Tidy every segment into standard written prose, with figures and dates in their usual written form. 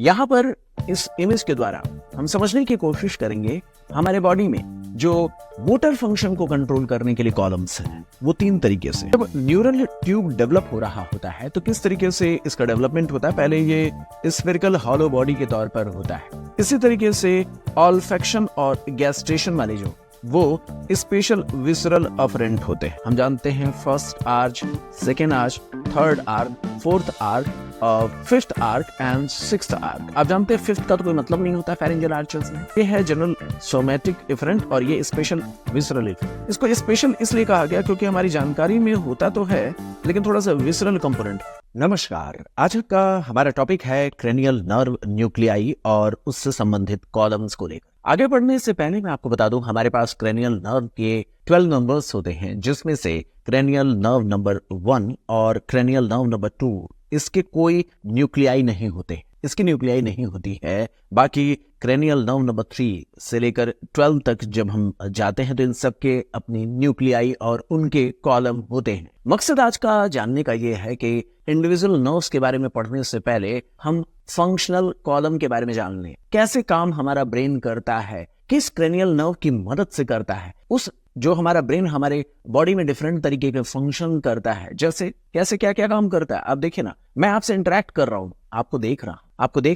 यहाँ पर इस इमेज के द्वारा हम समझने की कोशिश करेंगे हमारे बॉडी में जो मोटर फंक्शन को कंट्रोल करने के लिए कॉलम्स हैं वो तीन तरीके से। जब न्यूरल ट्यूब डेवलप हो रहा होता है तो किस तरीके से इसका डेवलपमेंट होता है, पहले ये स्फेरिकल हॉलो बॉडी के तौर पर होता है। इसी तरीके से ऑल्फैक्शन और गैस्ट्रेशन वाले जो वो स्पेशल विसरल अफरेंट होते हैं। हम जानते हैं first arch, second arch, third arc, fourth arc, fifth arc and sixth arc. आप जानते हैं फिफ्थ का तो कोई मतलब नहीं होता फेरेंजियल आर्चेस में। ये है जनरल सोमैटिक इफरेंट और ये स्पेशल विसरल इफरेंट। इसको स्पेशल इसलिए कहा गया क्योंकि हमारी जानकारी में होता तो है लेकिन थोड़ा सा विसरल कंपोनेंट। नमस्कार, आज का हमारा टॉपिक है क्रेनियल नर्व न्यूक्लियाई और उससे संबंधित कॉलम्स को लेकर। आगे बढ़ने से पहले मैं आपको बता दूं हमारे पास क्रेनियल नर्व के 12 नंबर्स होते हैं, जिसमें से क्रेनियल नर्व नंबर 1 और क्रेनियल नर्व नंबर 2 इसके कोई न्यूक्लियाई नहीं होते, इसकी न्यूक्लियाई नहीं होती है। बाकी क्रेनियल नर्व नंबर 3 से लेकर 12 तक जब हम जाते हैं तो इन सब के अपनी न्यूक्लियाई और उनके कॉलम होते हैं। मकसद आज का जानने का ये है कि इंडिविजुअल नर्व्स के बारे में पढ़ने से पहले हम फंक्शनल कॉलम के बारे में जान लें, कैसे काम हमारा ब्रेन करता है, किस क्रेनियल नर्व की मदद से करता है, उस जो हमारा ब्रेन हमारे बॉडी में डिफरेंट तरीके के फंक्शन करता है, जैसे कैसे क्या क्या काम करता है। आप देखिए ना, मैं आपसे इंटरेक्ट कर रहा हूं, आपको देख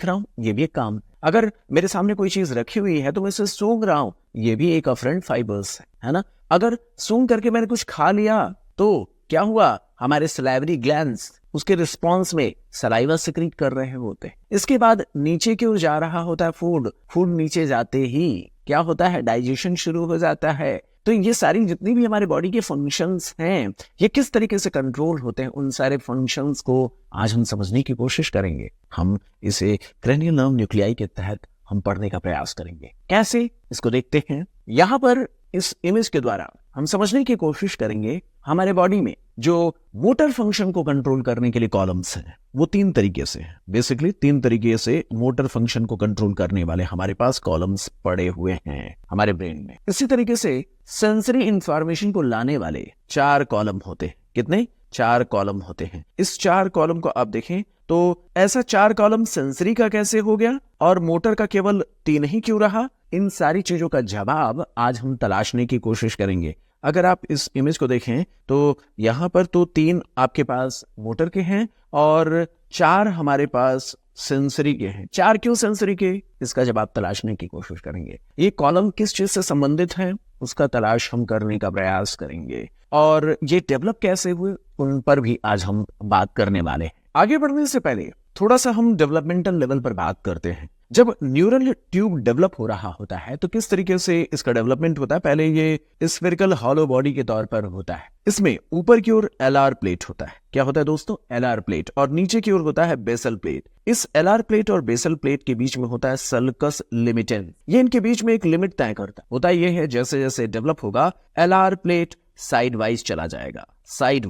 रहा हूं, ये भी एक काम। अगर मेरे सामने कोई चीज रखी हुई है तो मैं इसे सूंघ रहा हूं, ये भी एक अफरेंट फाइबर्स है ना। अगर सूंघ करके मैंने कुछ खा लिया तो क्या हुआ, हमारे सलाइवरी ग्लैंड्स उसके रिस्पॉन्स में सलाइवा सिक्रीट कर रहे होते हैं। इसके बाद नीचे की ओर जा रहा होता है फूड नीचे जाते ही क्या होता है, डाइजेशन शुरू हो जाता है। तो ये सारी जितनी भी हमारे बॉडी के फंक्शंस हैं ये किस तरीके से कंट्रोल होते हैं, उन सारे फंक्शंस को आज हम समझने की कोशिश करेंगे। हम इसे क्रेनियल नर्व न्यूक्लियाई के तहत हम पढ़ने का प्रयास करेंगे। कैसे, इसको देखते हैं। यहाँ पर इस इमेज के द्वारा हम समझने की कोशिश करेंगे हमारे बॉडी में जो मोटर फंक्शन को कंट्रोल करने के लिए कॉलम्स हैं वो तीन तरीके से हैं। बेसिकली तीन तरीके से मोटर फंक्शन को कंट्रोल करने वाले हमारे पास कॉलम्स पड़े हुए हैं हमारे ब्रेन में। इसी तरीके से सेंसरी इंफॉर्मेशन को लाने वाले 4 कॉलम होते हैं। कितने? 4 कॉलम होते हैं। इस 4 कॉलम को आप देखें तो ऐसा 4 कॉलम सेंसरी का कैसे हो गया और मोटर का केवल 3 ही क्यों रहा? इन सारी चीजों का जवाब आज हम तलाशने की कोशिश करेंगे। अगर आप इस इमेज को देखें तो यहाँ पर तो 3 आपके पास मोटर के हैं और 4 हमारे पास सेंसरी के हैं। 4 क्यों सेंसरी के? इसका जवाब तलाशने की कोशिश करेंगे। ये कॉलम किस चीज से संबंधित है उसका तलाश हम करने का प्रयास करेंगे और ये डेवलप कैसे हुए उन पर भी आज हम बात करने वाले हैं। आगे बढ़ने से पहले थोड़ा सा हम डेवलपमेंटल लेवल पर बात करते हैं। जब न्यूरल ट्यूब डेवलप हो रहा होता है तो किस तरीके से इसका डेवलपमेंट होता है, पहले ये स्फेरिकल हॉलो बॉडी के तौर पर होता है। इसमें ऊपर की ओर एलआर प्लेट होता है। क्या होता है दोस्तों? LR plate. और नीचे की ओर होता है बेसल प्लेट। इस एलआर प्लेट और बेसल प्लेट के बीच में होता है सल्कस लिमिटेंस। ये इनके बीच में एक लिमिट तय करता है। होता ये है जैसे जैसे डेवलप होगा एलआर प्लेट साइड वाइज चला जाएगा। साइड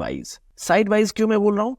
वाइज क्यों मैं बोल रहा हूं?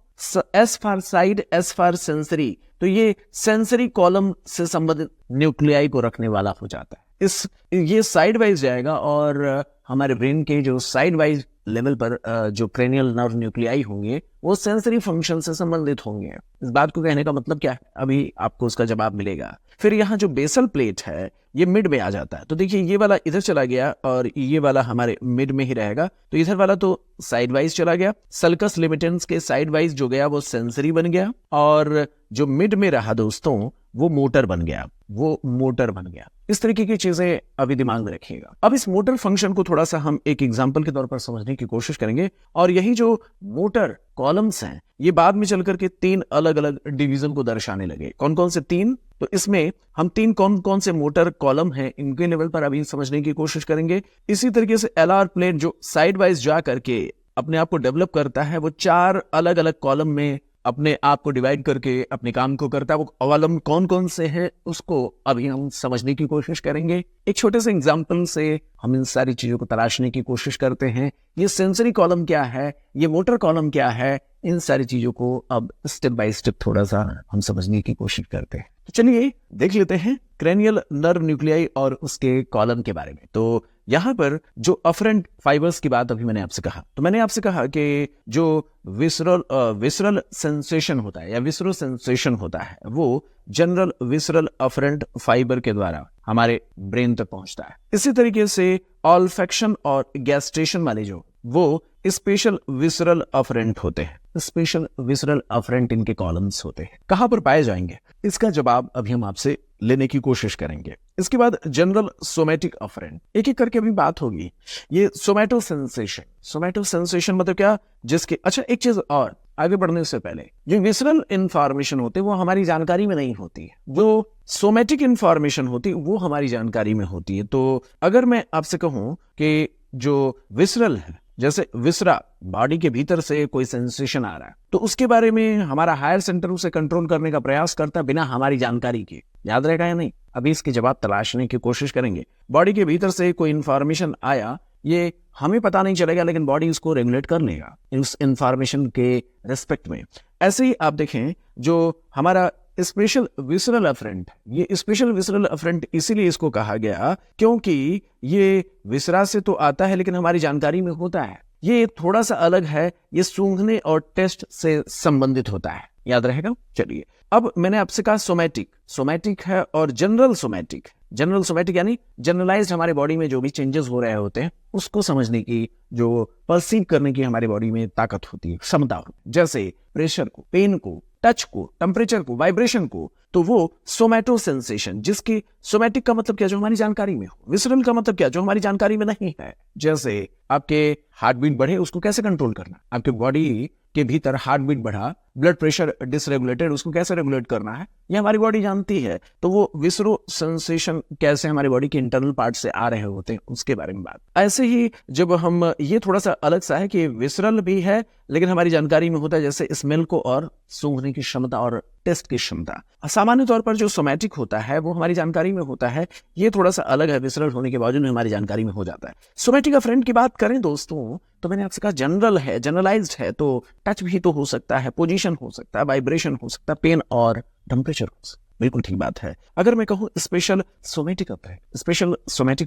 S for side, S for sensory. तो ये सेंसरी कॉलम से संबंधित न्यूक्लियाई को रखने वाला हो जाता है। ये साइड वाइज जाएगा और हमारे ब्रेन के जो साइड वाइज लेवल पर जो क्रेनियल नर्व न्यूक्लियाई होंगे वो सेंसरी फंक्शन से संबंधित होंगे। इस बात को कहने का मतलब क्या है, अभी आपको उसका जवाब मिलेगा। फिर यहाँ जो बेसल प्लेट है ये मिड में आ जाता है। तो देखिए ये वाला इधर चला गया और ये वाला हमारे मिड में ही रहेगा, तो इधर वाला तो साइड वाइज चला गया। सल्कस लिमिटेंस के साइड वाइज जो गया वो सेंसरी बन गया और जो मिड में रहा दोस्तों वो मोटर बन गया। इस तरीके की चीजें अभी दिमाग में रखिएगा। अब इस मोटर फंक्शन को थोड़ा सा हम एक एग्जांपल के तौर पर समझने की कोशिश करेंगे और यही जो मोटर कॉलम्स हैं ये बाद में चलकर के 3 अलग अलग डिवीजन को दर्शाने लगे। कौन कौन से 3? तो इसमें हम 3 कौन कौन से मोटर कॉलम हैं इनके लेवल पर अभी समझने की कोशिश करेंगे। इसी तरीके से एलआर प्लेट जो साइड वाइज जा करके अपने आप को डेवलप करता है वो 4 अलग अलग कॉलम में अपने आप को डिवाइड करके अपने काम को करता है। वो कॉलम कौन कौन से हैं उसको अभी हम समझने की कोशिश करेंगे। एक छोटे से एग्जांपल से हम इन सारी चीजों को तलाशने की कोशिश करते हैं। ये सेंसरी कॉलम क्या है, ये मोटर कॉलम क्या है, इन सारी चीजों को अब स्टेप बाय स्टेप थोड़ा सा हम समझने की कोशिश करते हैं। तो चलिए देख लेते हैं क्रेनियल नर्व न्यूक्लियाई और उसके कॉलम के बारे में। तो यहाँ पर जो अफरेंट फाइबर्स की बात अभी मैंने आपसे कहा, तो मैंने आपसे कहा कि जो विसरल सेंसेशन होता है या विसरो सेंसेशन होता है वो जनरल विसरल अफरेंट फाइबर के द्वारा हमारे ब्रेन तक पहुंचता है। इसी तरीके से ऑल्फैक्शन और गैस्ट्रेशन वाले जो वो स्पेशल विसरल अफरेंट होते हैं। स्पेशल विसरल अफरेंट इनके कॉलम्स होते हैं। कहां पर पाए जाएंगे, इसका जवाब अभी हम आपसे लेने की कोशिश करेंगे। इसके बाद जनरल सोमैटिक अफरेंट, एक एक करके अभी बात होगी। ये सोमैटो सेंसेशन मतलब क्या, जिसके अच्छा एक चीज और आगे बढ़ने से पहले, जो विसरल इंफॉर्मेशन होते हैं वो हमारी जानकारी में नहीं होती है, जो सोमैटिक इंफॉर्मेशन होती है वो हमारी जानकारी में होती है। तो अगर मैं आपसे कहूं कि जो विसरल है, जैसे विसरा बॉडी के भीतर से कोई सेंसेशन आ रहा है, तो उसके बारे में हमारा हायर सेंटर उसे कंट्रोल करने का प्रयास करता है बिना हमारी जानकारी के। याद रहेगा या नहीं, अभी इसके जवाब तलाशने की कोशिश करेंगे। बॉडी के भीतर से कोई इंफॉर्मेशन आया, ये हमें पता नहीं चलेगा लेकिन बॉडी उसको रेगुलेट कर लेगा उस इंफॉर्मेशन के रेस्पेक्ट में। ऐसे ही आप देखें जो हमारा स्पेशल विसरल अफरेंट, ये स्पेशल विसरल अफरेंट इसीलिए इसको कहा गया क्योंकि ये विसरा से तो आता है लेकिन हमारी जानकारी में होता है। ये थोड़ा सा अलग है, ये सूंघने और टेस्ट से संबंधित होता है। याद रहेगा। चलिए अब मैंने आपसे कहा सोमैटिक है और जनरल सोमैटिक यानी जनरलाइज्ड हमारे बॉडी में जो भी चेंजेस हो रहे होते हैं उसको समझने की, जो परसीव करने की हमारे बॉडी में ताकत होती है, क्षमता होती है। जैसे प्रेशर को, पेन को, टच को, टेम्परेचर को, वाइब्रेशन को, तो वो सोमैटो सेंसेशन, जिसकी सोमैटिक का मतलब क्या, जो हमारी जानकारी में हो। विसरल का मतलब क्या, जो हमारी जानकारी में नहीं है। जैसे आपके हार्ट बीट बढ़े, उसको कैसे कंट्रोल करना, आपके बॉडी के भीतर हार्ट बीट बढ़ा, ब्लड प्रेशर डिसरेगुलेटेड, उसको कैसे रेगुलेट करना है, ये हमारी बॉडी जानती है। तो वो विसरो सेंसेशन कैसे हमारी बॉडी के इंटरनल पार्ट से आ रहे होते हैं उसके बारे में बात। ऐसे ही जब हम, ये थोड़ा सा अलग सा है कि विसरल भी है लेकिन हमारी जानकारी में होता है, जैसे स्मेल को और सूंघने की क्षमता और टेस्ट की क्षमता। सामान्य तौर पर जो सोमैटिक होता है वो हमारी जानकारी में होता है, ये थोड़ा सा अलग है, विसरल होने के बावजूद हमारी जानकारी में हो जाता है। सोमैटिक अफरेंट की बात करें दोस्तों, तो मैंने आपसे कहा जनरल है, जनरलाइज्ड है, तो टच भी तो हो सकता है, पोजीशन हो सकता है, वाइब्रेशन हो सकता है, पेन और टेम्परेचर हो सकता है। बिल्कुल ठीक बात है। अगर मैं कहूं स्पेशल सोमैटिक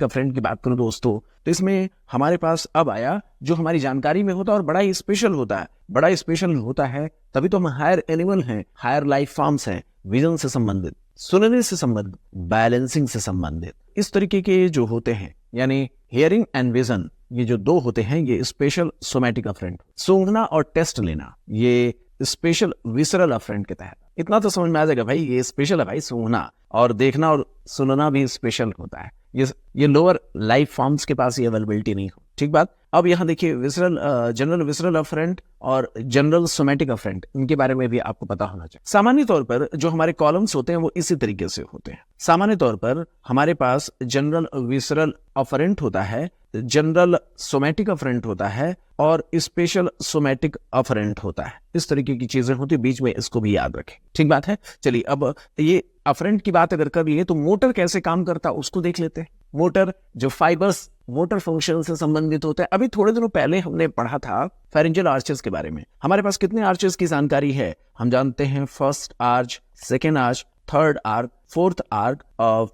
अफरेंट की बात करूं दोस्तों, तो इसमें हमारे पास अब आया जो हमारी जानकारी में होता है और बड़ा ही स्पेशल होता है। तभी तो हम हायर एनिमल हैं, हायर लाइफ फॉर्म्स हैं, विजन से संबंधित, सुनने से संबंधित, बैलेंसिंग से संबंधित, इस तरीके के जो होते हैं, यानी हियरिंग एंड विजन, ये जो दो होते हैं ये स्पेशल सोमैटिक अफरेंट। सूंघना और टेस्ट लेना ये स्पेशल विसरल अफरेंट के तहत। इतना तो समझ में आ जाएगा भाई, ये स्पेशल है भाई, सूंघना और देखना और सुनना भी स्पेशल होता है। ये लोअर लाइफ फॉर्म्स के पास ये अवेलेबिलिटी नहीं हो। ठीक बात। अब यहाँ देखिए जनरल विसरल अफरेंट और जनरल सोमैटिक अफरेंट, इनके बारे में भी आपको पता होना चाहिए। सामान्य तौर पर जो हमारे कॉलम्स होते हैं वो इसी तरीके से होते हैं। सामान्य तौर पर हमारे पास जनरल विसरल अफरेंट होता है, जनरल सोमैटिक अफरेंट होता है और स्पेशल सोमैटिक अफरेंट होता है। इस तरीके की चीजें होती है, बीच में इसको भी याद रखें। ठीक बात है। चलिए अब ये अफरेंट की बात अगर कर लिए तो मोटर कैसे काम करता है उसको देख लेते हैं। मोटर जो फाइबर्स मोटर फंक्शन से संबंधित होते हैं। अभी थोड़े दिनों पहले हमने पढ़ा था फेरेंजियल आर्चेस के बारे में। हमारे पास कितने आर्चेस की जानकारी है, हम जानते हैं first arch, second arch, third arc, fourth arc,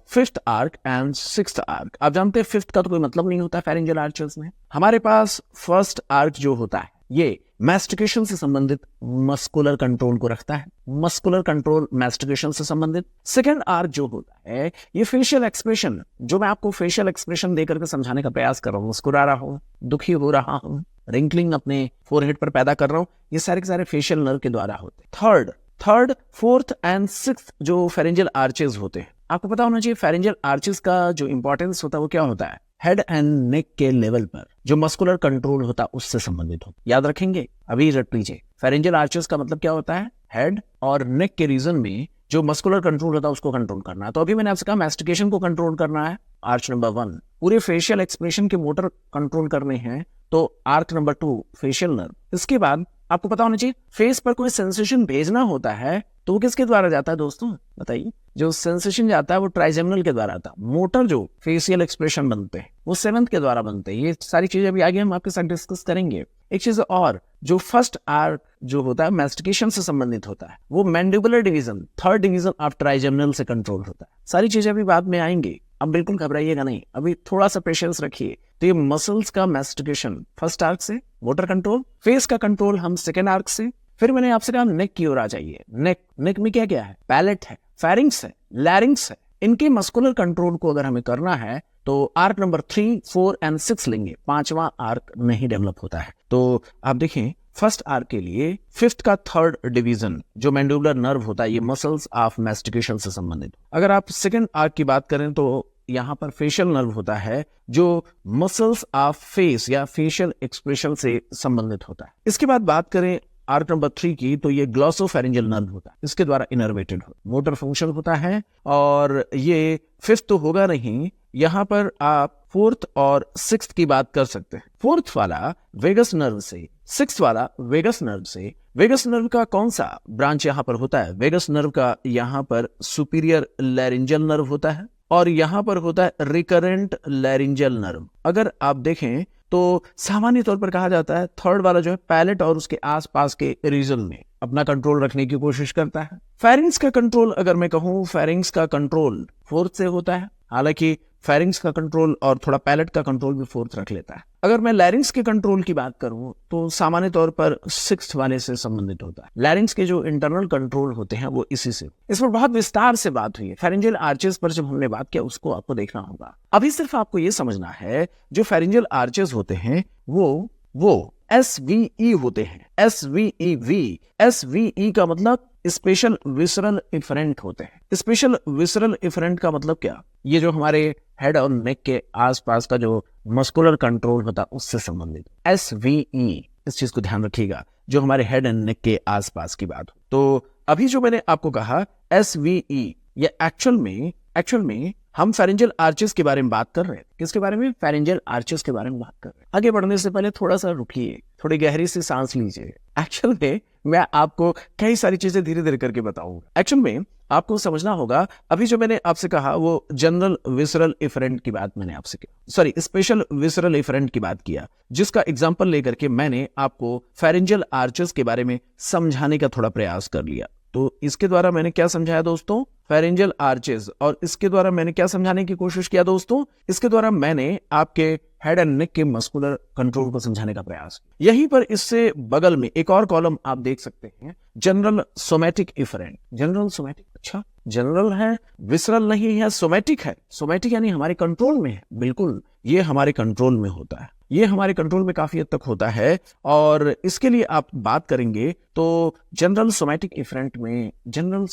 fifth arc and sixth arc. आप जानते हैं फिफ्थ का तो कोई मतलब नहीं होता फेरेंजियल आर्चेस में। हमारे पास फर्स्ट आर्क जो होता है ये मैस्टिकेशन से संबंधित मस्कुलर कंट्रोल को रखता है, मस्कुलर कंट्रोल मैस्टिकेशन से संबंधित। सेकेंड आर्क जो होता है ये फेशियल एक्सप्रेशन, जो मैं आपको फेशियल एक्सप्रेशन देकर के समझाने का प्रयास कर रहा हूँ, मुस्कुरा रहा हूँ, दुखी हो रहा हूँ, रिंकलिंग अपने फोरहेड पर पैदा कर रहा हूँ, ये सारे के सारे फेशियल नर्व के द्वारा होते हैं। थर्ड, फोर्थ एंड सिक्स्थ जो फेरेंजियल आर्चेस होते हैं, आपको पता होना चाहिए फेरेंजियल आर्चेस का जो इंपॉर्टेंस होता है वो क्या होता है, हेड एंड नेक के लेवल पर जो मस्कुलर कंट्रोल होता है उससे संबंधित हो। याद रखेंगे, अभी रट लीजिए। फेरेंजियल आर्चेस का मतलब क्या होता है, हेड और नेक के रीजन में जो मस्कुलर कंट्रोल होता है उसको कंट्रोल करना है। तो अभी मैंने आपसे कहा मैस्टिकेशन को कंट्रोल करना है, आर्च नंबर 1। पूरे फेशियल एक्सप्रेशन के मोटर कंट्रोल करने हैं तो आर्क नंबर 2 फेशियल नर्व। इसके बाद आपको पता होना चाहिए फेस पर कोई सेंसेशन भेजना होता है तो वो किसके द्वारा जाता है दोस्तों, बताइए। जो सेंसेशन जाता है वो ट्राइजेमिनल के द्वारा आता है। मोटर जो फेशियल एक्सप्रेशन बनते हैं वो 7th के द्वारा बनते हैं। ये सारी चीजें अभी आगे हम आपके साथ डिस्कस करेंगे। एक चीज और, जो फर्स्ट आर्क जो होता है मैस्टिकेशन से संबंधित होता है, वो mandibular division, third division of trigeminal से कंट्रोल होता है। सारी चीजें अभी बाद में आएंगी। अब बिल्कुल घबराइएगा नहीं, अभी थोड़ा सा पेशेंस रखिए। तो ये मसल्स का मैस्टिकेशन फर्स्ट आर्क से, मोटर कंट्रोल, फेस का कंट्रोल हम सेकेंड आर्क से। फिर मैंने आपसे कहा नेक की ओर आ जाइए। नेक में क्या क्या है? पैलेट है, फेरिंग्स है, लैरिंग्स है। इनके मस्कुलर कंट्रोल को अगर हमें करना है तो आर्क नंबर 3, 4 एंड 6 लेंगे, 5वां आर्क नहीं डेवलप होता है। तो आप देखें फर्स्ट आर्क के लिए फिफ्थ का थर्ड डिवीजन जो मैंडिबुलर नर्व होता है, ये मसल्स ऑफ मैस्टिकेशन से संबंधित। अगर आप सेकेंड आर्क की बात करें तो यहाँ पर फेशियल नर्व होता है जो मसल्स ऑफ फेस या फेशियल एक्सप्रेशन से संबंधित होता है। इसके बाद बात करें आर्क नंबर 3 की, तो ये ग्लॉसोफेरिंजियल नर्व होता है, इसके द्वारा इनर्वेटेड मोटर फंक्शन होता है। और ये फिफ्थ तो होगा नहीं, यहां पर आप फोर्थ और सिक्स्थ की बात कर सकते हैं। फोर्थ वाला वेगस नर्व से, सिक्स्थ वाला वेगस नर्व से। वेगस नर्व का कौन सा ब्रांच यहां पर होता है? वेगस नर्व का यहां पर सुपीरियर लैरिंजियल नर्व होता है और यहां पर होता है रिकरेंट लैरिंजियल नर्व। अगर आप देखें तो सामान्य तौर पर कहा जाता है थर्ड वाला जो है पैलेट और उसके आसपास के रीजन में अपना कंट्रोल रखने की कोशिश करता है। फेरिंग्स का कंट्रोल अगर मैं कहूं, फेरिंग्स का कंट्रोल फोर्थ से होता है, हालांकि फेरिंग्स का कंट्रोल और थोड़ा पैलेट का कंट्रोल भी फोर्थ रख लेता है। अगर मैं लैरिंग्स के कंट्रोल की बात करूं तो सामान्य तौर पर सिक्स्थ वाले से संबंधित होता है। लैरिंग्स के जो इंटरनल कंट्रोल होते हैं वो इसी से। इस पर बहुत विस्तार से बात हुई है, फेरिंजियल आर्चेस पर जब हमने बात किया उसको आपको देखना होगा। अभी सिर्फ आपको ये समझना है जो फेरिंजियल आर्चेस होते हैं वो SVE होते हैं। SVE का मतलब स्पेशल विसरल इफरेंट होते हैं। स्पेशल विसरल इफरेंट का मतलब क्या? ये जो हमारे हेड और नेक के आसपास का जो मस्कुलर कंट्रोल होता है उससे संबंधित SVE, इस चीज को ध्यान रखिएगा, जो हमारे हेड एंड नेक के आसपास की बात हो। तो अभी जो मैंने आपको कहा SVE, ये एक्चुअल में हम फेरिंजियल आर्चेस के बारे में बात कर रहे हैं। किसके बारे में? फेरिंजियल आर्चेस के बारे में बात कर रहे हैं। आगे बढ़ने से पहले थोड़ा सा रुकिए, थोड़ी गहरी सी सांस लीजिए। एक्चुअल में मैं आपको कई सारी चीजें धीरे धीरे करके बताऊंगा। एक्चुअल में आपको समझना होगा, अभी जो मैंने आपसे कहा वो जनरल विसरल इफरेंट की बात मैंने आपसे की, सॉरी स्पेशल विसरल इफरेंट की बात किया, जिसका एग्जांपल लेकर के मैंने आपको फेरिंजियल आर्चेस के बारे में समझाने का थोड़ा प्रयास कर लिया। तो इसके द्वारा मैंने क्या समझाया दोस्तों? Pharyngeal arches. और इसके द्वारा मैंने क्या समझाने की कोशिश किया दोस्तों? इसके द्वारा मैंने आपके हेड एंड नेक के मस्कुलर कंट्रोल को समझाने का प्रयास किया। यहीं पर इससे बगल में एक और कॉलम आप देख सकते हैं, general somatic efferent. General somatic, अच्छा जनरल है, विसरल नहीं है, सोमैटिक है। सोमैटिक यानी हमारे कंट्रोल में है। बिल्कुल, ये हमारे कंट्रोल में होता है, ये हमारे कंट्रोल में काफी हद तक होता है। और इसके लिए आप बात करेंगे तो जनरल सोमैटिक इफरेंट में, जनरल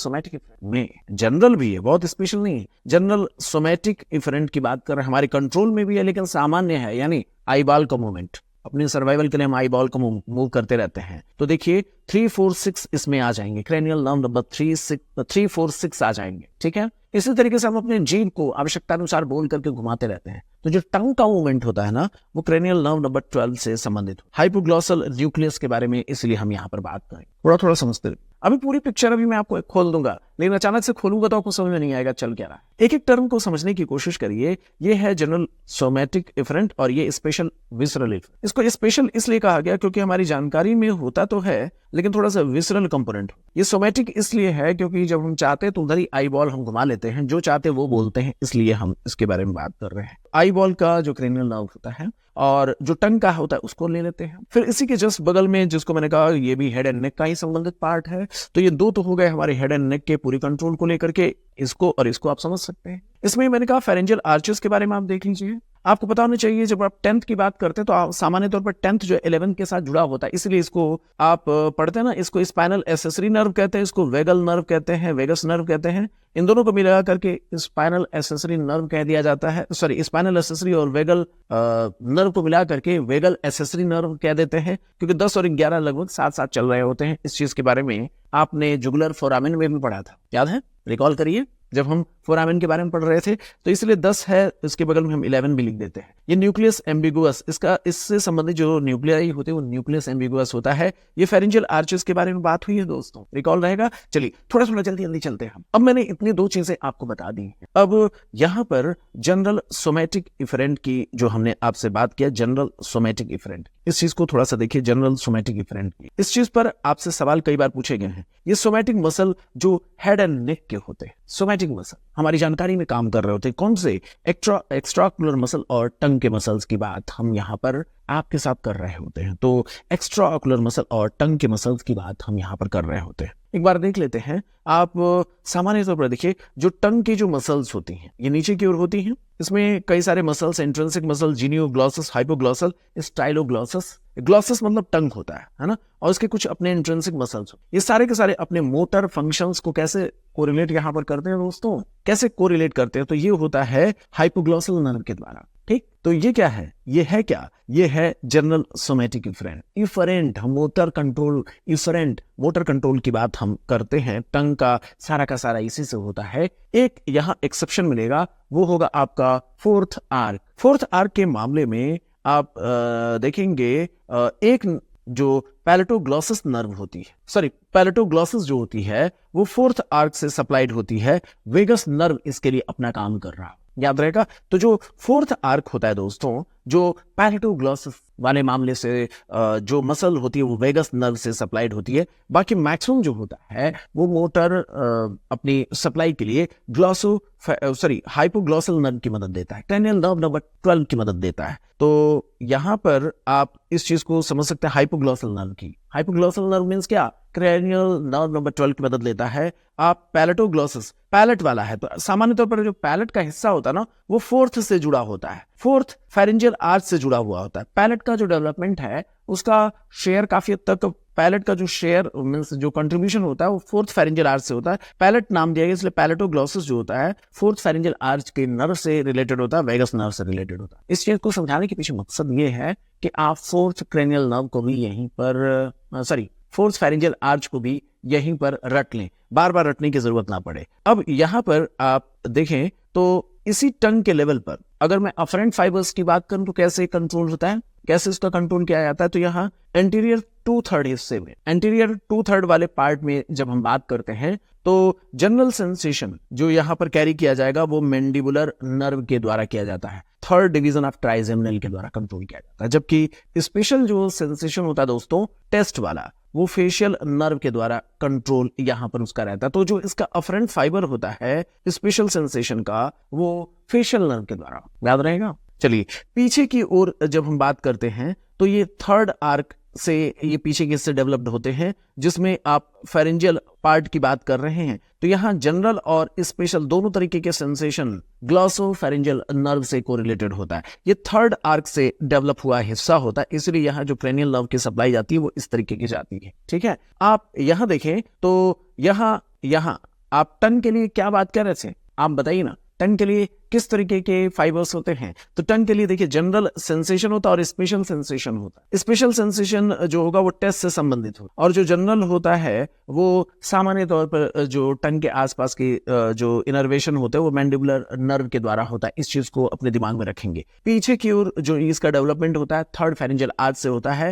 भी है, बहुत स्पेशल नहीं है। जनरल सोमैटिक इफरेंट की बात कर रहे हैं, हमारे कंट्रोल में भी है लेकिन सामान्य है, यानी आई बॉल का मूवमेंट। अपने सर्वाइवल के लिए हम आई बॉल को मूव करते रहते हैं। तो देखिए 3, 4, 6 इसमें आ जाएंगे, क्रेनियल नर्व नंबर 3, 4, 6 आ जाएंगे। ठीक है, इसी तरीके से हम अपने जीभ को आवश्यकता अनुसार बोल करके घुमाते रहते हैं। तो जो टंग का मूवमेंट होता है ना, वो क्रेनियल नर्व नंबर 12 से संबंधित। हाइपोग्लॉसल न्यूक्लियस के बारे में इसलिए हम यहाँ पर बात करें, थोड़ा समझते रहे। अभी पूरी पिक्चर अभी मैं आपको खोल दूंगा, लेकिन अचानक से खोलूंगा तो आपको समझ में नहीं आएगा चल क्या रहा है। एक एक टर्म को समझने की कोशिश करिए। ये है जनरल सोमैटिक इफरेंट और ये स्पेशल विसरल इफरेंट। इसको स्पेशल इसलिए कहा गया क्योंकि हमारी जानकारी में होता तो है लेकिन थोड़ा सा विसरल कंपोनेंट। ये सोमैटिक इसलिए है क्योंकि जब हम चाहते हैं तो उधर ही आई बॉल हम घुमा लेते हैं, जो चाहते वो बोलते हैं, इसलिए हम इसके बारे में बात कर रहे हैं। आई बॉल का जो क्रेनियल नर्व होता है और जो टंग का होता है उसको ले लेते हैं। फिर इसी के जस्ट बगल में जिसको मैंने कहा ये भी हेड एंड नेक का ही संबंधित पार्ट है। तो ये दो तो हो गए हमारे हेड एंड नेक के पूरी कंट्रोल को लेकर के, इसको और इसको आप समझ सकते हैं। इसमें मैंने कहा फेरिंजियल आर्चेस के बारे में आप देख लीजिए। आपको पता होना चाहिए जब आप 10th की बात करते हैं तो आप सामान्य तौर पर 10th जो 11 के साथ जुड़ा होता है, इसलिए इसको आप पढ़ते हैं ना, इसको स्पाइनल एसेसरी नर्व कहते हैं, इसको वेगल नर्व कहते हैं, वेगस नर्व कहते हैं। इन दोनों को मिला करके स्पाइनल एसेसरी नर्व कह दिया जाता है, सॉरी स्पाइनल एसेसरी और वेगल नर्व को मिला करके वेगल एसेसरी नर्व कह देते हैं, क्योंकि 10 और 11 लगभग साथ साथ चल रहे होते हैं। इस चीज के बारे में आपने जुगुलर फोरामेन में भी पढ़ा था, याद है? रिकॉल करिए, जब हम फोरामेन के बारे में पढ़ रहे थे। तो इसलिए 10 है, इसके बगल में हम 11 भी लिख देते हैं। ये न्यूक्लियस एम्बिगुअस, इसका इससे संबंधित जो न्यूक्लियाई होते हैं वो न्यूक्लियस एम्बिगुअस होता है। ये फेरेंजियल आर्चेस के बारे में बात हुई है दोस्तों, रिकॉल रहेगा। चलिए थोड़ा थोड़ा जल्दी जल्दी चलते हैं हम। अब मैंने इतनी दो चीजें आपको बता दी हैं। अब यहाँ पर जनरल सोमैटिक इफरेंट की जो हमने आपसे बात किया, जनरल सोमैटिक इफरेंट, इस चीज को थोड़ा सा देखिए। जनरल सोमैटिक इफरेंट की इस चीज पर आपसे सवाल कई बार पूछे गए हैं। ये सोमैटिक मसल जो हेड एंड नेक के होते हैं, सोमैटिक मसल हमारी जानकारी में काम कर रहे होते हैं। कौन से? एक्स्ट्राऑक्युलर मसल और टंग के मसल्स की बात हम यहाँ पर आपके साथ कर रहे होते हैं। तो एक्स्ट्राऑक्युलर मसल और टंग के मसल्स की बात हम यहाँ पर कर रहे होते हैं। एक बार देख लेते हैं। आप सामान्य तौर पर देखिए, जो टंग की जो मसल्स होती हैं ये नीचे की ओर होती हैं। इसमें कई सारे मसल्स, इंट्रिंसिक मसल, जीनियोग्लॉसस, हाइपोग्लॉसल, स्टाइलोग्लॉसस। ग्लॉसस मतलब टंग होता है ना, और उसके कुछ अपने इंट्रिंसिक मसल्स। ये सारे के सारे अपने मोटर फंक्शंस को कैसे कोरिलेट यहाँ पर करते हैं दोस्तों? कैसे कोरिलेट करते हैं? तो ये होता है हाइपोग्लॉसल नर्व के द्वारा। ठीक, तो ये क्या है? ये है क्या? ये है general somatic efferent. Efferent motor control, efferent motor control की बात हम करते हैं। टंग का सारा इसी से होता है। एक यहाँ एक्सेप्शन मिलेगा, वो होगा आपका फोर्थ आर्क। फोर्थ आर्क के मामले में आप देखेंगे एक जो पैलेटोग्लॉसस नर्व होती है, सॉरी पैलेटोग्लॉसस जो होती है वो फोर्थ आर्क से सप्लाइड होती है। वेगस नर्व इसके लिए अपना काम कर रहा है, याद रहेगा। तो जो फोर्थ आर्क होता है दोस्तों, जो पैलेटोग्लॉसस वाले मामले से जो मसल होती है वो वेगस नर्व से सप्लाइड होती है। बाकी मैक्सिमम जो होता है वो मोटर अपनी सप्लाई के लिए हाइपोग्लॉसल नर्व की मदद देता है, क्रैनियल नर्व नंबर 12 की मदद देता है। तो यहाँ पर आप इस चीज को समझ सकते हैं, हाइपोग्लॉसल नर्व की। हाइपोग्लॉसल नर्व मीन्स क्या? क्रैनियल नर्व नंबर 12 की मदद लेता है। आप पैलेटोग्लॉसस, पैलेट वाला है, तो सामान्य तौर पर जो पैलेट का हिस्सा होता है ना वो फोर्थ से जुड़ा होता है, फोर्थ फेरेंजियल आर्च से जुड़ा हुआ होता है। पैलेट का जो डेवलपमेंट है उसका शेयर काफी हद तक, पैलेट का जो शेयर मींस जो कंट्रीब्यूशन होता है वो फोर्थ फेरेंजियल आर्च से होता है। पैलेट नाम दिया गया इसलिए पैलेटोग्लॉसस जो होता है फोर्थ फेरेंजियल आर्च के नर्व से रिलेटेड होता है, वेगस नर्व से रिलेटेड होता है। इस चीज को समझाने के पीछे मकसद ये है कि आप फोर्थ क्रेनियल नर्व को भी यहीं पर फोर्थ फेरेंजियल आर्च को भी यहीं पर रट लें, बार बार रटने की जरूरत ना पड़े। अब यहां पर आप देखें तो इसी टंग के लेवल पर अगर मैं अफरेंट फाइबर्स की बात करूं तो कैसे कंट्रोल होता है, कैसे उसका कंट्रोल किया जाता है? तो यहाँ एंटीरियर 2/3 हिस्से में, एंटीरियर 2/3 वाले पार्ट में जब हम बात करते हैं तो जनरल सेंसेशन जो यहाँ पर कैरी किया जाएगा वो मैंडिबुलर नर्व के द्वारा किया जाता है, थर्ड डिवीजन ऑफ ट्राइजेमिनल के द्वारा कंट्रोल किया जाता है। जबकि स्पेशल जो सेंसेशन होता है दोस्तों टेस्ट वाला, वो फेशियल नर्व के द्वारा कंट्रोल यहाँ पर उसका रहता है। तो जो इसका अफरेंट फाइबर होता है स्पेशल सेंसेशन का, वो फेशियल नर्व के द्वारा, याद रहेगा। चलिए पीछे की ओर जब हम बात करते हैं तो ये थर्ड आर्क से ये पीछे के हिस्से डेवलप्ड होते हैं, जिसमें आप फेरेंजियल पार्ट की बात कर रहे हैं। तो यहाँ जनरल और स्पेशल दोनों तरीके के सेंसेशन ग्लॉसोफेरेंजियल नर्व से कोरिलेटेड होता है। ये थर्ड आर्क से डेवलप हुआ हिस्सा होता है, इसलिए यहाँ जो क्रेनियल नर्व की सप्लाई जाती है वो इस तरीके की जाती है। ठीक है, आप यहाँ देखें तो यहाँ आप टन के लिए क्या बात कर रहे थे, आप बताइए ना। टंग के लिए किस तरीके के फाइबर्स होते हैं? तो टंग के लिए देखिए जनरल सेंसेशन होता है और स्पेशल सेंसेशन होता है। स्पेशल सेंसेशन जो होगा वो टेस्ट से संबंधित होगा, और जो जनरल होता है वो सामान्य तौर पर जो टंग के आसपास के जो इनर्वेशन होते हैं वो मैंडिबुलर नर्व के द्वारा होता है। इस चीज को अपने दिमाग में रखेंगे। पीछे की ओर जो इसका डेवलपमेंट होता है थर्ड फेरेंजियल आर्च से होता है,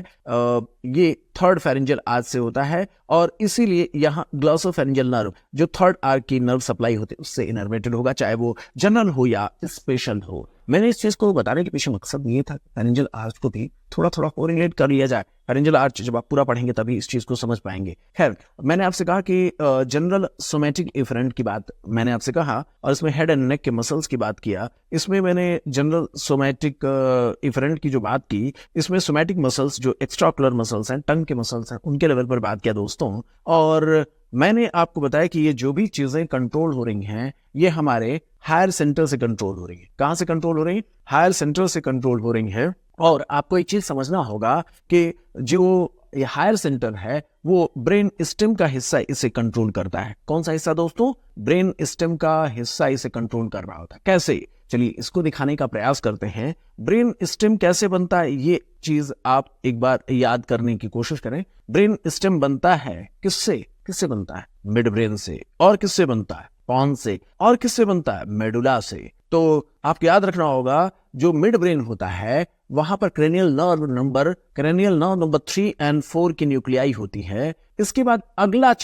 ये थर्ड फेरेंजियल आर्च से होता है, और इसीलिए यहाँ ग्लॉसोफेरेंजियल नर्व जो थर्ड आर्क की नर्व सप्लाई होती है उससे इनर्वेटेड होगा, चाहे वो जनरल हो या स्पेशल हो। मैंने इस चीज को बताने के पीछे मकसद ये था फेरेंजियल आर्च को भी थोड़ा थोड़ा कोरिलेट कर लिया जाए। फेरेंजियल आर्च जब आप पूरा पढ़ेंगे तभी इस चीज को समझ पाएंगे। खैर, मैंने आपसे कहा कि जनरल सोमैटिक इफरेंट की बात मैंने आपसे कहा, और इसमें हेड एंड नेक के मसल्स की बात किया। इसमें मैंने जनरल सोमैटिक इफरेंट की जो बात की, इसमें सोमैटिक मसल्स जो एक्स्ट्राऑक्युलर मसल्स हैं, टंग के मसल्स हैं, उनके लेवल पर बात किया दोस्तों। और मैंने आपको बताया कि ये जो भी चीजें कंट्रोल हो रही हैं ये हमारे हायर सेंटर से कंट्रोल हो रही है। कहां से कंट्रोल हो रही है? हायर सेंटर से कंट्रोल हो रही है। और आपको एक चीज समझना होगा कि जो ये हायर सेंटर है वो ब्रेन स्टेम का हिस्सा इसे कंट्रोल करता है। कौन सा हिस्सा दोस्तों? ब्रेन स्टेम का हिस्सा इसे कंट्रोल कर रहा होता है। कैसे? चलिए इसको दिखाने का प्रयास करते हैं। ब्रेन स्टेम कैसे बनता है ये चीज आप एक बार याद करने की कोशिश करें। ब्रेन स्टेम बनता है किससे बनता है? मिड ब्रेन से। और किससे बनता है? पॉन से। और किससे बनता है? मेडुला से। तो आपको याद रखना होगा जो मिड ब्रेन होता है वहां पर क्रेनियल नर्व नंबर 3 और 4 की न्यूक्लियाई होती है। इसके बाद अगले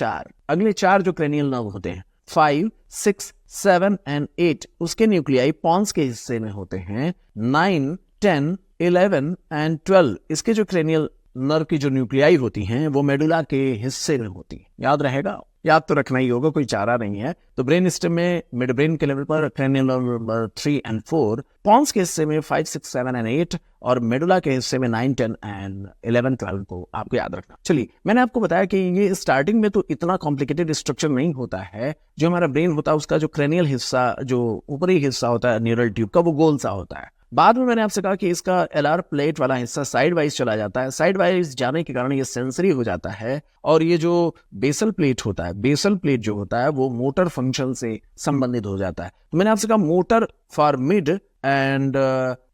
चार जो क्रेनियल नर्व होते हैं 5, 6, 7 और 8 उसके न्यूक्लियाई पॉन्स के हिस्से में होते हैं। 9, 10, 11 और 12 इसके जो क्रेनियल नर्व की जो न्यूक्लियाई होती हैं वो मेडुला के हिस्से में होती है। याद रहेगा, याद तो रखना ही होगा, कोई चारा नहीं है। तो ब्रेन स्टेम में मिड ब्रेन के लेवल पर क्रेनियल नर्व नंबर 3 और 4, पॉन्स के हिस्से में 5, 6, 7 और 8 और मेडुला के हिस्से में 9, 10 और 11, 12 को आपको याद रखना। चलिए, मैंने आपको बताया कि ये स्टार्टिंग में तो इतना कॉम्प्लिकेटेड स्ट्रक्चर नहीं होता है। जो हमारा ब्रेन होता है उसका जो क्रेनियल हिस्सा, जो ऊपरी हिस्सा होता है न्यूरल ट्यूब का, वो गोल सा होता है। बाद में मैंने आपसे कहा कि इसका एलआर प्लेट वाला हिस्सा साइड वाइज चला जाता है। साइड वाइज जाने के कारण ये सेंसरी हो जाता है और ये जो बेसल प्लेट होता है, बेसल प्लेट जो होता है वो मोटर फंक्शन से संबंधित हो जाता है। तो मैंने आपसे कहा motor for mid and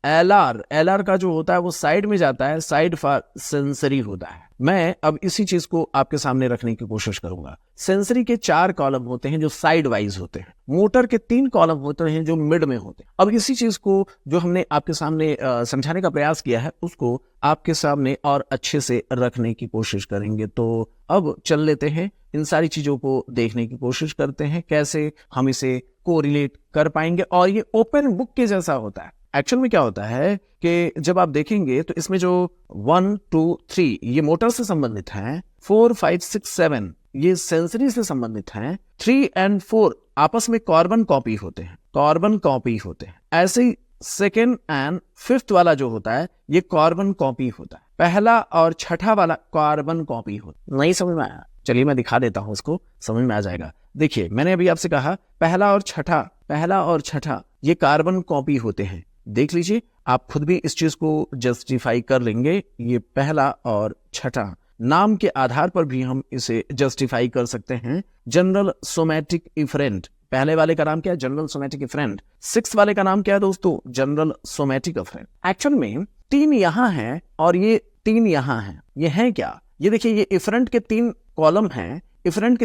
LR का जो होता है वो साइड में जाता है, साइड फॉर सेंसरी होता है। मैं अब इसी चीज को आपके सामने रखने की कोशिश करूंगा। सेंसरी के 4 कॉलम होते हैं जो साइड वाइज होते हैं, मोटर के 3 कॉलम होते हैं जो मिड में होते हैं। अब इसी चीज को जो हमने आपके सामने समझाने का प्रयास किया है उसको आपके सामने और अच्छे से रखने की कोशिश करेंगे। तो अब चल लेते हैं, इन सारी चीजों को देखने की कोशिश करते हैं कैसे हम इसे कोरिलेट कर पाएंगे। और ये ओपन बुक के जैसा होता है। एक्चुअल में क्या होता है कि जब आप देखेंगे तो इसमें जो 1, 2, 3 ये मोटर से संबंधित हैं, 4, 5, 6, 7 ये सेंसरी से संबंधित हैं, 3 और 4 आपस में कार्बन कॉपी होते हैं। ऐसे ही 2nd और 5th वाला जो होता है ये कार्बन कॉपी होता है। पहला और छठा वाला कार्बन कॉपी होता है। नहीं समझ में आया? चलिए मैं दिखा देता हूं, उसको समझ में आ जाएगा। देखिए, मैंने अभी आपसे कहा पहला और छठा ये कार्बन कॉपी होते हैं। देख लीजिए, आप खुद भी इस चीज को जस्टिफाई कर लेंगे। ये पहला और छठा नाम के आधार पर भी हम इसे जस्टिफाई कर सकते हैं। जनरल सोमैटिक इफरेंट, पहले वाले का नाम क्या है? General somatic efferent. 6 वाले का नाम क्या है दोस्तों? General somatic efferent. एक्चुअल में 3 यहां हैं और ये 3 यहां हैं। ये हैं क्या? ये देखिए, ये इफरेंट के 3 कॉलम हैं, अफरेंट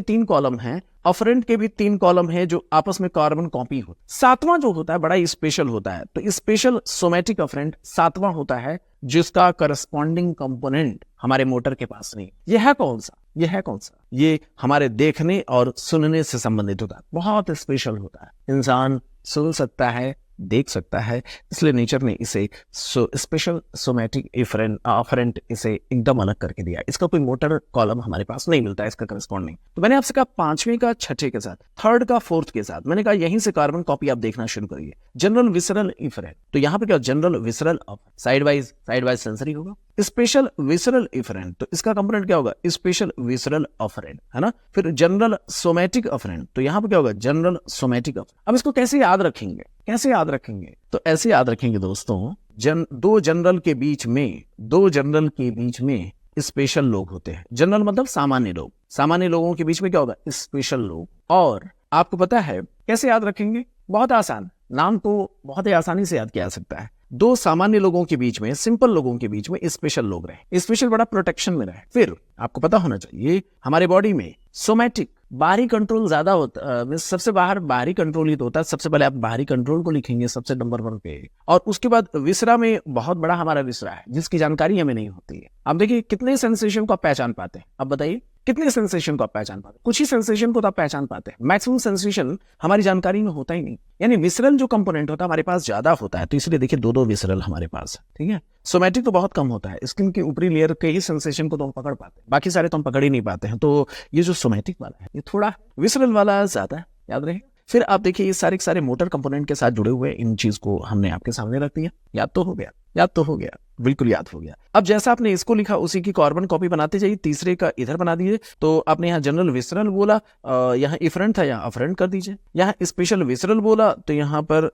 के भी 3 कॉलम है जो आपस में कार्बन कॉपी हो। 7वां जो होता है बड़ा स्पेशल होता है। तो स्पेशल सोमैटिक अफरेंट 7वां होता है जिसका करस्पॉन्डिंग कंपोनेंट हमारे मोटर के पास नहीं। यह है कौन सा? ये हमारे देखने और सुनने से संबंधित होता है। बहुत स्पेशल होता है। इंसान सुन सकता है, देख सकता है, इसलिए नेचर ने इसे स्पेशल सोमैटिक अफरेंट इसे एकदम अलग करके दिया। इसका कोई मोटर कॉलम हमारे पास नहीं मिलता है इसका करस्पॉन्डिंग। तो मैंने आपसे कहा 5वें का 6ठे के साथ, 3rd का 4th के साथ, मैंने कहा यहीं से कार्बन कॉपी आप देखना शुरू करिए। जनरल विसरल इफरेंट, तो यहाँ पे क्या? General visceral side wise sensory होगा। स्पेशल विसरल इफरेंट, तो इसका कंपोनेंट क्या होगा? स्पेशल विसरल अफरेंट, है ना। फिर जनरल सोमैटिक अफरेंट, तो यहाँ पे क्या होगा? General somatic afferent. अब इसको कैसे याद रखेंगे? तो ऐसे याद रखेंगे दोस्तों, दो जनरल के बीच में स्पेशल लोग होते हैं। जनरल मतलब सामान्य लोगों के बीच में क्या होगा? स्पेशल लोग। और आपको पता है कैसे याद रखेंगे? बहुत आसान, नाम तो बहुत ही आसानी से याद किया जा सकता है। 2 सामान्य लोगों के बीच में, सिंपल लोगों के बीच में स्पेशल लोग रहे। स्पेशल बड़ा प्रोटेक्शन में रहे। फिर आपको पता होना चाहिए हमारे बॉडी में सोमैटिक बाहरी कंट्रोल ज्यादा होता, सबसे बाहर बाहरी कंट्रोल ही तो होता है। सबसे पहले आप बाहरी कंट्रोल को लिखेंगे सबसे नंबर 1 पे, और उसके बाद विसरा में बहुत बड़ा हमारा विसरा है जिसकी जानकारी हमें नहीं होती है। आप देखिए कितने सेंसेशन को आप पहचान पाते हैं? अब बताइए कितने सेंसेशन को आप पहचान पाते हैं? कुछ ही सेंसेशन को तो आप पहचान पाते हैं, मैक्सिमम सेंसेशन हमारी जानकारी में होता ही नहीं। यानी विसरल जो कंपोनेंट होता है हमारे पास ज्यादा होता है, तो इसलिए देखिए 2 विसरल हमारे पास है। ठीक है, सोमैटिक तो बहुत कम होता है। स्किन की ऊपरी लेयर के ही सेंसेशन को तो हम पकड़ पाते हैं, बाकी सारे तो हम पकड़ ही नहीं पाते हैं। तो ये जो सोमैटिक वाला है ये थोड़ा, विसरल वाला ज्यादा है, याद रहे। फिर आप देखिए ये सारे मोटर कंपोनेंट के साथ जुड़े हुए इन चीज को हमने आपके सामने रख दिया। याद तो हो गया, बिल्कुल याद हो गया। अब जैसा आपने इसको लिखा उसी की कार्बन कॉपी बनाते जाइए। तीसरे का इधर बना दीजिए। तो आपने यहाँ जनरल विसरल बोला, यहाँ इफरेंट था, यहाँ अफरेंट कर दीजिए। यहाँ स्पेशल विसरल बोला तो यहाँ पर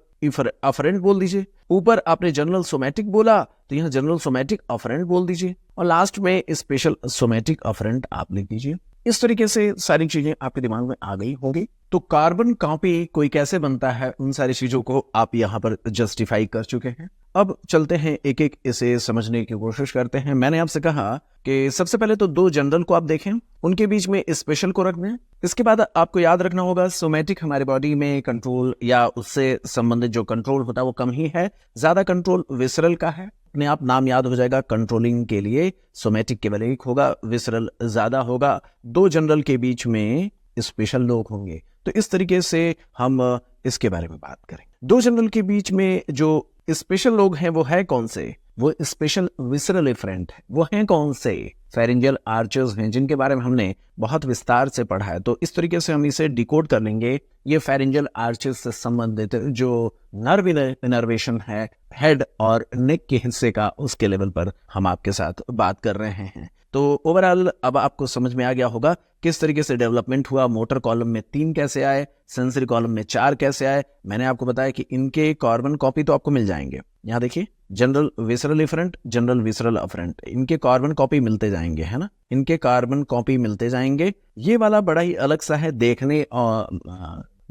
अफरेंट बोल दीजिए। ऊपर आपने जनरल सोमैटिक बोला तो यहाँ जनरल सोमैटिक अफरेंट बोल दीजिए, और लास्ट में स्पेशल सोमैटिक अफरेंट आप लिख दीजिए। इस तरीके से सारी चीजें आपके दिमाग में आ गई होंगी। तो कार्बन कॉपी कोई कैसे बनता है, उन सारी चीजों को आप यहाँ पर जस्टिफाई कर चुके हैं। अब चलते हैं एक एक इसे समझने की कोशिश करते हैं। मैंने आपसे कहा कि सबसे पहले तो दो जनरल को आप देखें, उनके बीच में स्पेशल को रखना है। इसके बाद आपको याद रखना होगा सोमैटिक हमारे बॉडी में कंट्रोल या उससे संबंधित जो कंट्रोल होता है वो कम ही है, ज्यादा कंट्रोल विसरल का है। अपने आप नाम याद हो जाएगा, कंट्रोलिंग के लिए सोमैटिक केवल एक होगा, विसरल ज्यादा होगा। दो जनरल के बीच में स्पेशल लोग होंगे। तो इस तरीके से हम इसके बारे में बात करें। दो जनरल के बीच में जो स्पेशल लोग हैं वो है कौन से? वो स्पेशल विसरल एफरेंट है। वो हैं कौन से? फेरिंजियल आर्चर्स हैं, जिनके बारे में हमने बहुत विस्तार से पढ़ा है। तो इस तरीके से हम इसे डिकोड कर लेंगे। ये फेरिंजियल आर्चर्स से संबंधित जो नर्व इनर्वेशन है हेड और नेक के हिस्से का, उसके लेवल पर हम आपके साथ बात कर रहे हैं। तो ओवरऑल अब आपको समझ में आ गया होगा किस तरीके से डेवलपमेंट हुआ। मोटर कॉलम में 3 कैसे आए, सेंसरी कॉलम में 4 कैसे आए। मैंने आपको बताया कि इनके कार्बन कॉपी तो आपको मिल जाएंगे। यहाँ देखिए, general visceral afferent, general visceral afferent, इनके कार्बन कॉपी मिलते जाएंगे, है ना, इनके कार्बन कॉपी मिलते जाएंगे। ये वाला बड़ा ही अलग सा है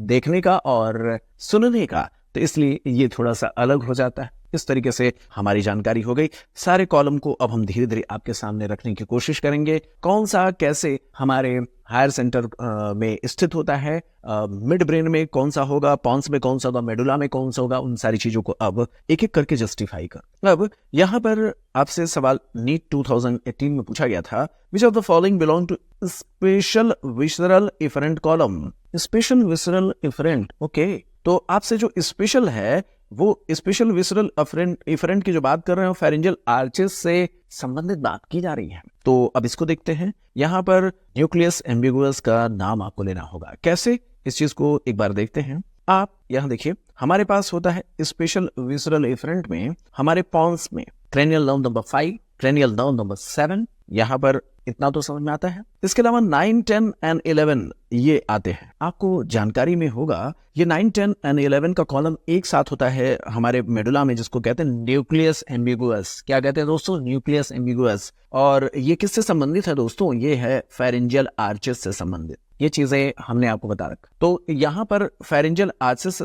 देखने का और सुनने का, तो इसलिए ये थोड़ा सा अलग हो जाता है। इस तरीके से हमारी जानकारी हो गई। सारे कॉलम को अब हम धीरे धीरे आपके सामने रखने की कोशिश करेंगे। कौन सा कैसे हमारे हायर सेंटर में स्थित होता है, मिड ब्रेन में कौन सा होगा, पॉन्स में कौन सा होगा, मेडुला में कौन सा होगा, उन सारी चीजों को अब एक एक करके जस्टिफाई कर। अब यहाँ पर आपसे सवाल नीट 2018 में पूछा गया था, which of the following belong to special visceral afferent column. Special visceral afferent, okay. तो आपसे जो स्पेशल है वो स्पेशल विसरल एफरेंट की जो बात कर रहे हैं, फेरिंजियल आर्चेस से संबंधित बात की जा रही है। तो अब इसको देखते हैं। यहाँ पर न्यूक्लियस एम्बिगुअस का नाम आपको लेना होगा। कैसे, इस चीज को एक बार देखते हैं। आप यहाँ देखिए, हमारे पास होता है स्पेशल विसरल एफरेंट में हमारे पॉन्स में cranial nerve number 5, cranial nerve number 7, यहाँ पर इतना तो समझ में आता है। इसके अलावा 9, 10 एंड 11 ये आते हैं। आपको जानकारी में होगा ये 9, 10 एंड 11 का कॉलम एक साथ होता है हमारे मेडुला में, जिसको कहते हैं न्यूक्लियस एम्बिगुअस। क्या कहते हैं दोस्तों? Nucleus ambiguous. और ये किससे संबंधित है दोस्तों? ये है फेरिंजियल आर्चेस से संबंधित। ये चीजें हमने आपको बता रखा। तो यहाँ पर फेरिंजियल आर्चेस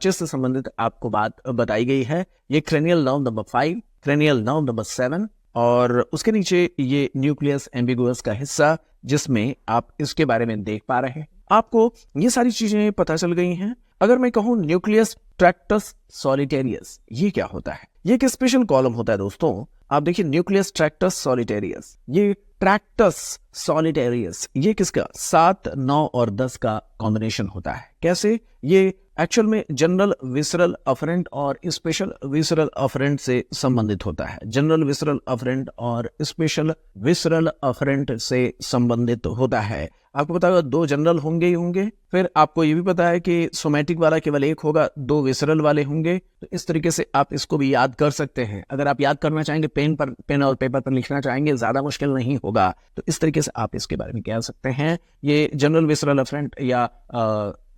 से संबंधित आपको बात बताई गई है। ये cranial nerve number 5, cranial nerve number 7 और उसके नीचे ये न्यूक्लियस एम्बिगुअस का हिस्सा, जिसमें आप इसके बारे में देख पा रहे हैं। आपको ये सारी चीजें पता चल गई हैं। अगर मैं कहूं न्यूक्लियस ट्रैक्टस सॉलिटेरियस, ये क्या होता है? ये एक स्पेशल कॉलम होता है दोस्तों। आप देखिए, न्यूक्लियस ट्रैक्टस सॉलिटेरियस, ये ट्रैक्टस सॉलिटेरियस, ये किसका? 7, 9 और 10 का कॉम्बिनेशन होता है। कैसे? ये एक्चुअल में जनरल विसरल एफरेंट और स्पेशल विसरल एफरेंट से संबंधित होता है। जनरल विसरल एफरेंट और स्पेशल विसरल एफरेंट से संबंधित होता है। आपको पता होगा 2 जनरल होंगे ही होंगे। फिर आपको ये भी पता है कि सोमैटिक वाला केवल एक होगा, 2 विसरल वाले होंगे। तो इस तरीके से आप इसको भी याद कर सकते हैं। अगर आप याद करना चाहेंगे, पेन और पेपर पर लिखना चाहेंगे, ज्यादा मुश्किल नहीं होगा। तो इस तरीके से आप इसके बारे में कह सकते हैं। ये जनरल विसरल एफरेंट या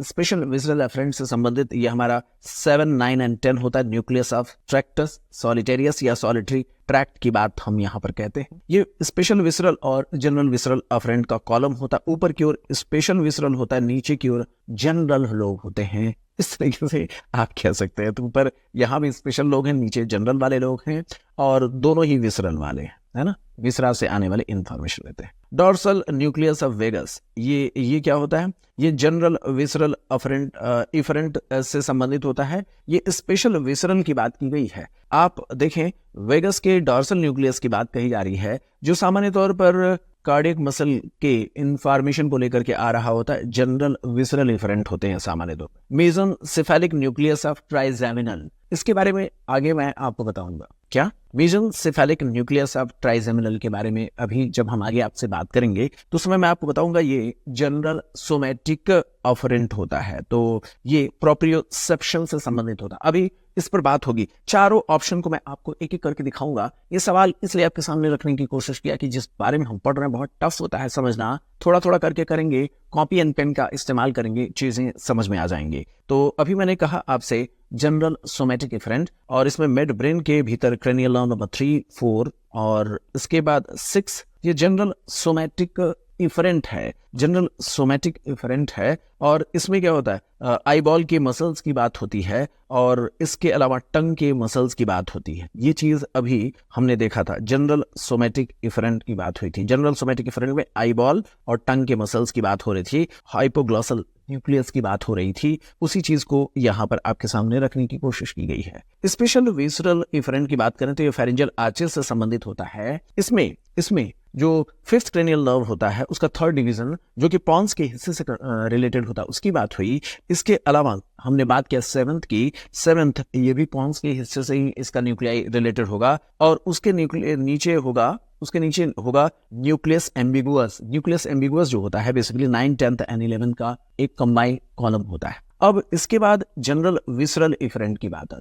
स्पेशल विसरल एफरेंट से संबंधित ये हमारा 7, 9 एंड 10 होता है। न्यूक्लियस ऑफ ट्रैक्टस सॉलिटेरियस या सॉलिटरी ट्रैक्ट की बात हम यहाँ पर कहते हैं। ये स्पेशल विसरल और जनरल विसरल एफरेंट का कॉलम होता है। ऊपर की ओर स्पेशल विसरल होता है, नीचे की ओर जनरल लोग होते हैं। इस तरीके से आप कह सकते हैं। तो ऊपर यहाँ भी स्पेशल लोग हैं, नीचे जनरल वाले लोग हैं और दोनों ही विसरल वाले हैं, है ना, विसरा से आने वाले इंफॉर्मेशन लेते हैं। डॉर्सल न्यूक्लियस ऑफ वेगस, ये क्या होता है? ये जनरल विसरल एफरेंट से संबंधित होता है। ये स्पेशल विसरल की बात की गई है। आप देखें, वेगस के डॉर्सल न्यूक्लियस की बात कही जा रही है, जो सामान्य तौर पर कार्डियक मसल के इंफॉर्मेशन को लेकर के आ रहा होता है। जनरल विसरल एफरेंट होते हैं सामान्य तौर पर। मेसोसेफेलिक न्यूक्लियस ऑफ ट्राइजेमिनल, इसके बारे में आगे मैं आपको बताऊंगा। क्या? मेसोसेफेलिक न्यूक्लियस ऑफ ट्राइजेमिनल के बारे में अभी जब हम आगे आपसे बात करेंगे तो उस समय मैं आपको बताऊंगा। ये जनरल सोमैटिक एफरेंट होता है। तो ये प्रोप्रियोसेप्शन से संबंधित होता है। अभी इस पर बात होगी। चारों ऑप्शन को मैं आपको एक एक करके दिखाऊंगा। ये सवाल इसलिए आपके सामने रखने की कोशिश किया कि जिस बारे में हम पढ़ रहे हैं बहुत टफ होता है समझना। थोड़ा थोड़ा करके करेंगे, कॉपी एंड पेन का इस्तेमाल करेंगे, चीजें समझ में आ जाएंगी। तो अभी मैंने कहा आपसे जनरल सोमैटिक एफरेंट, और इसमें मिड ब्रेन के भीतर क्रेनियल नर्व नंबर 3, 4 और इसके बाद 6 ये जनरल सोमैटिक इफरेंट है, जनरल सोमैटिक इफरेंट है। और इसमें क्या होता है, आई बॉल के मसल्स की बात होती है और इसके अलावा टंग के मसल्स की बात होती है। ये चीज अभी हमने देखा था, जनरल सोमैटिक इफरेंट की बात हुई थी। जनरल सोमैटिक इफरेंट में आई बॉल और टंग के मसल्स की बात हो रही थी, हाइपोग्लॉसल न्यूक्लियस की बात हो रही थी। उसी चीज को यहाँ पर आपके सामने रखने की कोशिश की गई है। स्पेशल विसरल इफरेंट की बात करें तो ये फेरेंजियल आर्चेस से संबंधित होता है। इसमें जो फिफ्थ क्रेनियल नर्व होता है उसका थर्ड डिवीजन जो कि पॉन्स के हिस्से से रिलेटेड होता है उसकी बात हुई। इसके अलावा हमने बात किया सेवेंथ ये भी पॉन्स के हिस्से से ही इसका न्यूक्लियाई रिलेटेड होगा और उसके नीचे होगा न्यूक्लियस एम्बिगुअस जो होता है बेसिकली 9, 10th एंड 11 का एक कंबाइंड कॉलम होता है। अब इसके बाद जनरल विसरल इफरेंट की बात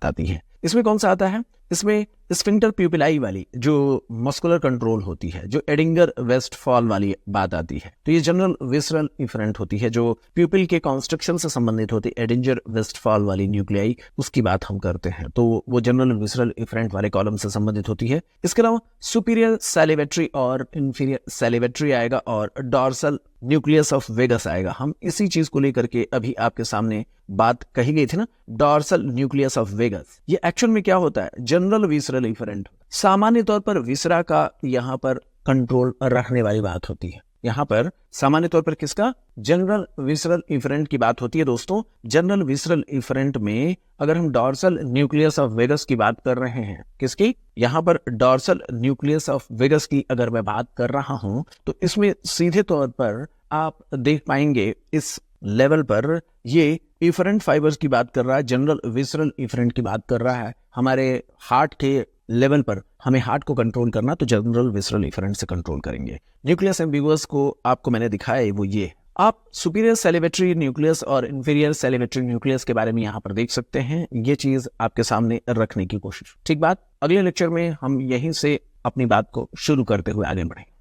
आती है। इसमें कौन सा आता है, इसमें स्फिंक्टर प्यूपिलाई वाली जो मस्कुलर कंट्रोल होती है, जो एडिंगर वेस्टफॉल वाली बात आती है। तो ये जनरल विसरल इफरेंट होती है जो प्यूपिल के कॉन्स्ट्रक्शन से संबंधित होती है, एडिंगर वेस्टफॉल वाली न्यूक्लियाई, उसकी बात हम करते हैं। तो वो जनरल विसरल इफरेंट वाले कॉलम से संबंधित होती है। इसके अलावा सुपीरियर सैलिवेटरी और इंफीरियर सैलिवेटरी आएगा और डॉर्सल न्यूक्लियस ऑफ वेगस आएगा। हम इसी चीज को लेकर के अभी आपके सामने बात कही गई थी ना, डॉर्सल न्यूक्लियस ऑफ वेगस। ये एक्चुअल में क्या होता है, जनरल विसरल इफरेंट। सामान्य तौर पर विसरा का यहाँ पर कंट्रोल रखने वाली बात होती है। यहाँ पर सामान्य तौर पर किसका, जनरल विसरल इफरेंट की बात होती है। दोस्तों जनरल विसरल इफरेंट में अगर हम डॉर्सल न्यूक्लियस ऑफ वेगस की बात कर रहे हैं, किसकी, यहाँ पर डॉर्सल न्यूक्लियस ऑफ वेगस की अगर मैं बात कर रहा हूं तो इसमें सीधे तौर पर आप देख पाएंगे इस लेवल पर ये इफरेंट फाइबर्स की बात कर रहा है, जनरल विसरल इफरेंट की बात कर रहा है। हमारे हार्ट के लेवल पर हमें हार्ट को कंट्रोल करना तो जनरल विसरल इफरेंट से कंट्रोल करेंगे। न्यूक्लियस एम्बिगुअस को आपको मैंने दिखाया है, वो ये आप सुपीरियर सैलिवेटरी न्यूक्लियस और इंफीरियर सैलिवेटरी न्यूक्लियस के बारे में यहाँ पर देख सकते हैं। ये चीज आपके सामने रखने की कोशिश। ठीक बात, अगले लेक्चर में हम यहीं से अपनी बात को शुरू करते हुए आगे बढ़ेंगे।